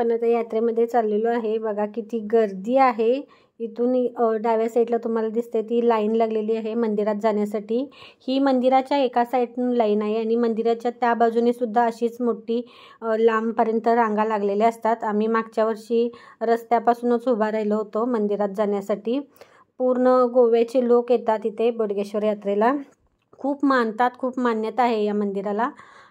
आपण आता यात्रेमध्ये चाललेलो आहे। बघा किती गर्दी आहे। इथून डाव्या साईडला तुम्हाला दिसते ती लाईन लागलेली आहे मंदिरात जाण्यासाठी। ही मंदिराच्या एका साईडून लाईन आहे आणि मंदिराच्या त्या बाजूने सुद्धा अशीच मोठी लांबपर्यंत रांगा लागलेल्या असतात। आम्ही मागच्या वर्षी रस्त्यापासूनच उभा राहिलो होतो मंदिरात जाण्यासाठी। पूर्ण गोव्याचे लोक येतात इथे बोडगेश्वर यात्रेला। खूप मानतात, खूप मान्यता आहे या मंदिराला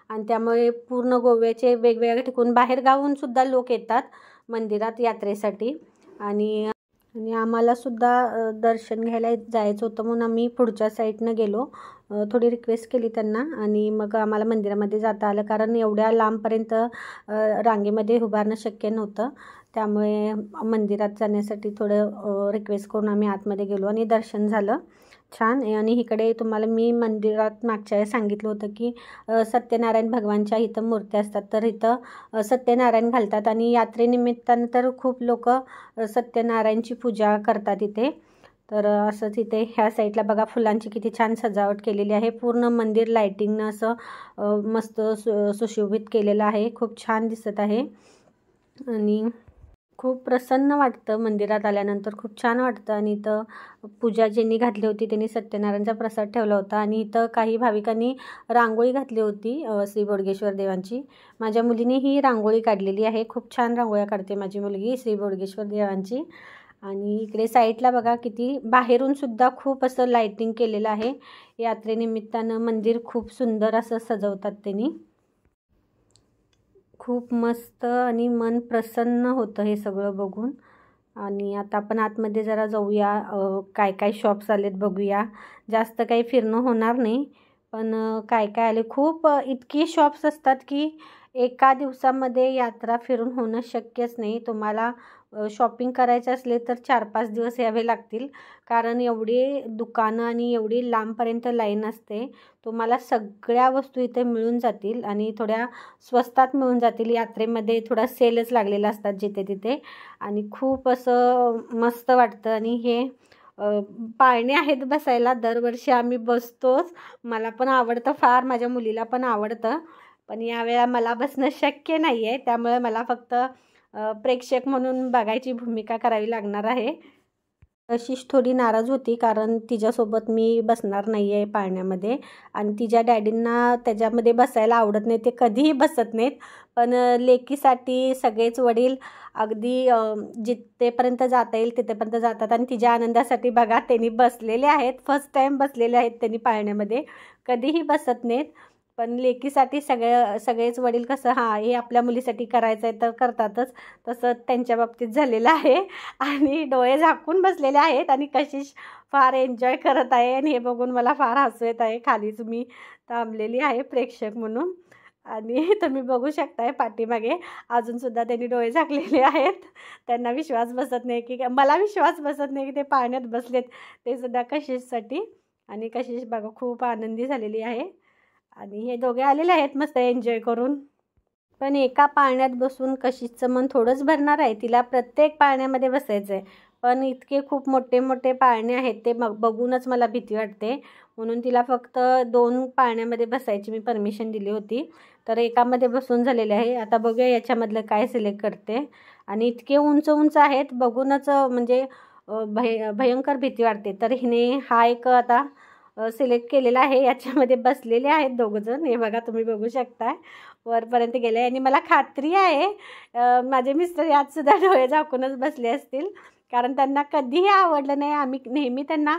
आणि त्यामुळे पूर्ण गोव्याचे वेगवेगळ्या ठिकाणून बाहेर गावाहून सुद्धा लोक येतात मंदिरात यात्रेसाठी। आणि आम्हाला सुद्धा दर्शन घ्यायला जायचं होतं म्हणून आम्ही पुढच्या साईडनं गेलो। थोडी रिक्वेस्ट केली त्यांना आणि मग आम्हाला मंदिरामध्ये जाता आलं, कारण एवढ्या लांबपर्यंत रांगेमध्ये उभारणं शक्य नव्हतं। त्यामुळे मंदिरात जाण्यासाठी थोडं रिक्वेस्ट करून आम्ही आतमध्ये गेलो आणि दर्शन झालं छान। आणि इकडे तुम्हाला मी मंदिरात मागच्या वेळेस सांगितलं होतं की सत्यनारायण भगवानच्या इथं मूर्त्या असतात, तर इथं सत्यनारायण घालतात आणि यात्रेनिमित्तानं तर खूप लोक सत्यनारायणची पूजा करतात इथे। तर असंच इथे ह्या साईडला बघा फुलांची किती छान सजावट केलेली आहे। पूर्ण मंदिर लाईटिंगनं असं मस्त सुशोभित केलेलं आहे। खूप छान दिसत आहे आणि खूप प्रसन्न वाटतं मंदिरात आल्यानंतर, खूप छान वाटतं। आणि इथं पूजा ज्यांनी घातली होती त्यांनी सत्यनारायणचा प्रसाद ठेवला होता आणि इथं काही भाविकांनी रांगोळी घातली होती श्री बोडगेश्वर देवांची। माझ्या मुलीने ही रांगोळी काढलेली आहे। खूप छान रांगोळ्या काढते माझी मुलगी श्री बोडगेश्वर देवांची। आणि इकडे साईडला बघा किती बाहेरून सुद्धा खूप असं लाईटिंग केलेलं आहे। यात्रेनिमित्तानं मंदिर खूप सुंदर असं सजवतात त्यांनी। खूप मस्त आणि मन प्रसन्न होतं हे सगळं बघून। आणि आता आपण आतमध्ये जरा जाऊया, काय काय शॉप्स आलेत बघूया। जास्त काही फिरणं होणार नाही, पण काय काय आले, खूप इतकी शॉप्स असतात की एका दिवसामध्ये यात्रा फिरून होणं शक्यच नाही। तुम्हाला शॉपिंग करायचं असले तर 4-5 दिवस यावे लागतील, कारण एवढी दुकानं आणि एवढी लांबपर्यंत लाईन असते। तुम्हाला सगळ्या वस्तू इथे मिळून जातील आणि थोड्या स्वस्तात मिळून जातील। यात्रेमध्ये थोडा सेलच लागलेला असतात जिथे तिथे आणि खूप असं मस्त वाटतं। आणि हे पाळणे आहेत बसायला, दरवर्षी आम्ही बसतोच। मला पण आवडतं फार, माझ्या मुलीला पण आवडतं, पण यावेळेला मला बसणं शक्य नाही आहे, त्यामुळे मला फक्त प्रेक्षक म्हणून बघायची भूमिका करावी लागणार आहे। कशिश थोडी नाराज होती कारण तिच्यासोबत मी बसणार नाही आहे पाळण्यामध्ये आणि तिच्या डॅडींना त्याच्यामध्ये बसायला आवडत नाही, ते कधीही बसत नाहीत। पण लेकीसाठी सगळेच वडील अगदी जिथेपर्यंत जाता येईल तिथेपर्यंत जातात आणि तिच्या आनंदासाठी बघा त्यांनी बसलेले आहेत, फर्स्ट टाईम बसलेले आहेत त्यांनी पाळण्यामध्ये, कधीही बसत नाहीत। पण लेकीसाठी सगळेच वडील कसं हे आपल्या मुलीसाठी करायचं आहे तर करतातच, तसं त्यांच्या बाबतीत झालेलं आहे। आणि डोळे झाकून बसलेले आहेत आणि कशिश फार एन्जॉय करत आहे आणि हे बघून मला फार हसू येत आहे। खालीच मी थांबलेली आहे प्रेक्षक म्हणून आणि तुम्ही बघू शकताय पाठीमागे अजूनसुद्धा त्यांनी डोळे झाकलेले आहेत। त्यांना विश्वास बसत नाही की, मला विश्वास बसत नाही की ते पाळण्यात बसलेत, ते सुद्धा कशिशसाठी। आणि कशिश बघा खूप आनंदी झालेली आहे आणि हे दोघे आलेले आहेत मस्त एन्जॉय करून। पण एका पाळण्यात बसून कशिशचं मन थोडंच भरणार आहे, तिला प्रत्येक पाळण्यामध्ये बसायचं आहे। पण इतके खूप मोठे मोठे पाळणे आहेत ते बघूनच मला भीती वाटते, म्हणून तिला फक्त 2 पाळण्यामध्ये बसायची मी परमिशन दिली होती, तर एकामध्ये बसून झालेले आहे। आता बघूया याच्यामधलं काय सिलेक्ट करते। आणि इतके उंच उंच आहेत बघूनच म्हणजे भयंकर भीती वाटते। तर हिने हा एक आता सिलेक्ट केलेला आहे, याच्यामध्ये बसलेले आहेत दोघंजण, हे बघा तुम्ही बघू शकताय वरपर्यंत गेले। आणि मला खात्री आहे माझे मिस्टर यात सुद्धा डोळे झाकूनच बसले असतील, कारण त्यांना कधीही आवडलं नाही। आम्ही नेहमी त्यांना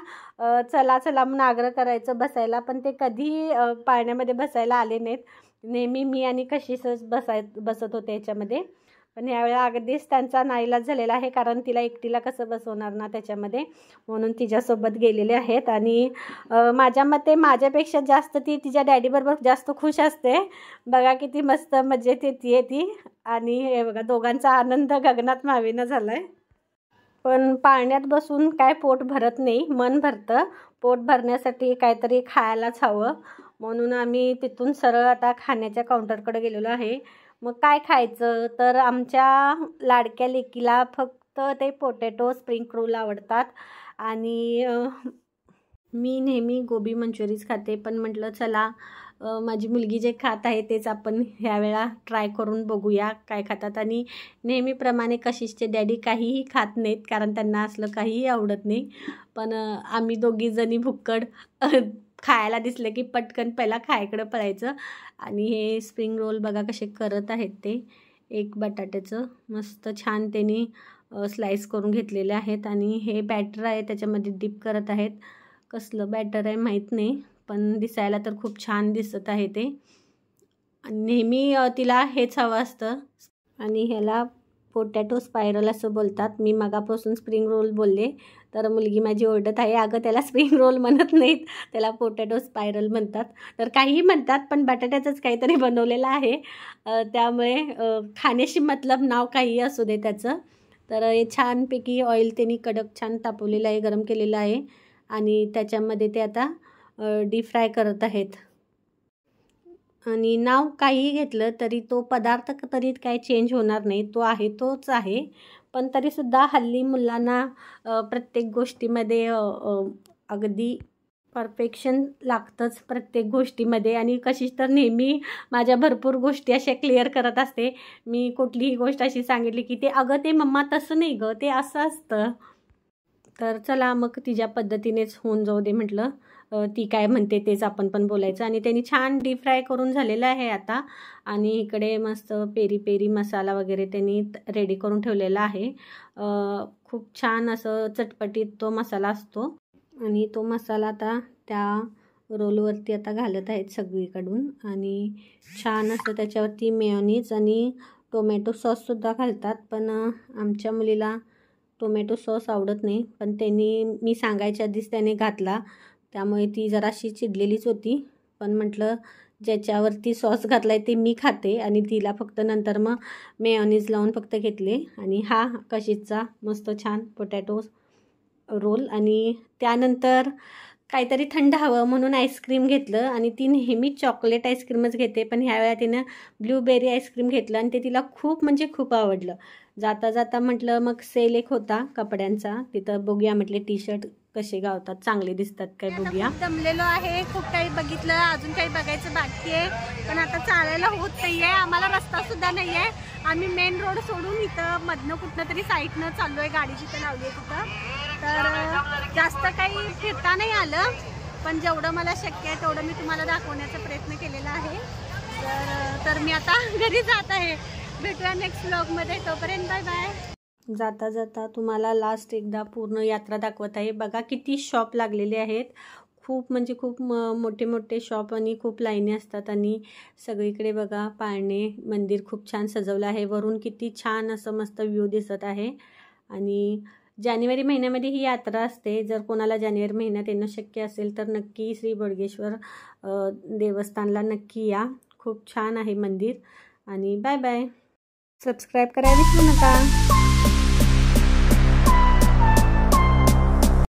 चला चला म्हणून आग्रह करायचं बसायला, पण ते कधीही पाळण्यामध्ये बसायला आले नाहीत। नेहमी मी आणि कशिशच बसत होते याच्यामध्ये, पण यावेळेला अगदीच त्यांचा नाईलाज झालेला आहे, कारण तिला एकटीला कसं बसवणार ना त्याच्यामध्ये, म्हणून तिच्यासोबत गेलेले आहेत। आणि माझ्या मते माझ्यापेक्षा जास्त ती तिच्या डॅडीबरोबर जास्त खुश असते। बघा किती मस्त मजेत येते ती आणि हे बघा दोघांचा आनंद गगनात मावेना झाला आहे। पण पाळण्यात बसून काय पोट भरत नाही, मन भरतं। पोट भरण्यासाठी काहीतरी खायलाच हवं, म्हणून आम्ही तिथून सरळ आता खाण्याच्या काउंटरकडे गेलेलो आहे। मग काय खायचं, तर आमच्या लाडक्या लेकीला फक्त ते पोटॅटो स्प्रिंग रोल आवडतात आणि मी नेहमी गोबी मंचुरीज खाते, पण म्हटलं चला माझी मुलगी जे खात आहे तेच आपण ह्यावेळा ट्राय करून बघूया काय खातात. आणि नेहमीप्रमाणे कशिशचे डॅडी काहीही खात नाहीत कारण त्यांना असलं काहीही आवडत नाही. पण आम्ही दोघीजणी भुक्कड खायला दिसलं की पटकन पहिला खायकडं पळायचं. आणि हे स्प्रिंग रोल बघा कसे करत आहेत ते. एक बटाट्याचं मस्त छान त्यांनी स्लाइस करून घेतलेले आहेत आणि हे बॅटर आहे त्याच्यामध्ये डिप करत आहेत. कसलं बॅटर आहे माहीत नाही, पण दिसायला तर खूप छान दिसत आहे ते. नेहमी तिला हेच हवं असतं आणि ह्याला पोटॅटो स्पायरल असं बोलतात. मी मगापासून स्प्रिंग रोल बोलले तर मुलगी माझी ओरडत आहे, अगं त्याला स्प्रिंग रोल म्हणत नाहीत, त्याला पोटॅटो स्पायरल म्हणतात. तर काहीही म्हणतात पण बटाट्याचंच काहीतरी बनवलेलं आहे, त्यामुळे खाण्याशी मतलब नाव काही असू दे त्याचं. तर हे छानपैकी ऑइल त्यांनी कडक छान तापवलेलं आहे, गरम केलेलं आहे आणि त्याच्यामध्ये ते आता डीप फ्राय करत आहेत. आणि नाव काहीही घेतलं तरी तो पदार्थ तरी काही चेंज होणार नाही, तो आहे तोच आहे. पण तरीसुद्धा हल्ली मुलांना प्रत्येक गोष्टीमध्ये अगदी परफेक्शन लागतंच प्रत्येक गोष्टीमध्ये. आणि कशीच तर नेहमी माझ्या भरपूर गोष्टी अशा क्लिअर करत असते. मी कुठलीही गोष्ट अशी सांगितली की ते अगं ते मम्मा तसं नाही गं, ते असं असतं. तर चला मग तिच्या पद्धतीनेच होऊन जाऊ दे म्हटलं, ती काय म्हणते तेच आपण पण बोलायचं. आणि त्यांनी छान डीप फ्राय करून झालेलं आहे आता. आणि इकडे मस्त पेरी पेरी मसाला वगैरे त्यांनी रेडी करून ठेवलेला आहे. खूप छान असं चटपटीत तो मसाला असतो आणि तो मसाला आता त्या रोलवरती आता घालत आहेत सगळीकडून. आणि छान असं त्याच्यावरती मेयोनीज आणि टोमॅटो सॉससुद्धा घालतात. पण आमच्या मुलीला टोमॅटो सॉस आवडत नाही, पण त्यांनी मी सांगायच्या आधीच त्याने घातला त्यामुळे ती जराशी चिडलेलीच होती. पण म्हटलं ज्याच्यावरती सॉस घातला आहे ते मी खाते आणि तिला फक्त नंतर मग मेयोनीज लावून फक्त घेतले. आणि हा कशीचा मस्त छान पोटॅटो रोल. आणि त्यानंतर काहीतरी थंड हवं म्हणून आईस्क्रीम घेतलं. आणि ती नेहमी चॉकलेट आईस्क्रीमच घेते, पण ह्यावेळा तिनं ब्लूबेरी आईस्क्रीम घेतलं आणि ते तिला खूप म्हणजे खूप आवडलं. जाता जाता म्हटलं मग सेल एक होता कपड्यांचा, तिथं बघूया म्हटले टी शर्ट कसे गावतात, चांगले दिसतात काय बघूया. दमलेलो आहे, खूप काही बघितलं, अजून काही बघायचं बाकी आहे. पण आता चालायला होत नाहीये, आम्हाला रस्ता सुद्धा नाहीये. आम्ही मेन रोड सोडून इथं मधनं कुठनं तरी साईडनं चाललोय, गाडी जिथं लावली आहे तिथं. तर जास्त काही फिरता नाही आलं, पण जेवढं मला शक्य आहे तेवढं मी तुम्हाला दाखवण्याचा प्रयत्न केलेला आहे. तर मी आता घरी जात आहे. भेटूया नेक्स्ट व्लॉगमध्ये, तोपर्यंत बाय बाय. जाता जाता तुम्हाला लास्ट एकदा पूर्ण यात्रा दाखवत आहे. बघा किती शॉप लागलेले आहेत, खूप म्हणजे खूप मोठे मोठे शॉप आणि खूप लाईनी असतात. आणि सगळीकडे बघा पाळणे मंदिर खूप छान सजवलं आहे, वरून किती छान असं मस्त व्ह्यू दिसत आहे. आणि जानेवारी महिन्यामध्ये ही यात्रा असते. जर कोणाला जानेवारी महिन्यात येणं शक्य असेल तर नक्की श्री बोडगेश्वर देवस्थानला नक्की या, खूप छान आहे मंदिर. आणि बाय बाय. सबस्क्राईब करायला विसरू नका.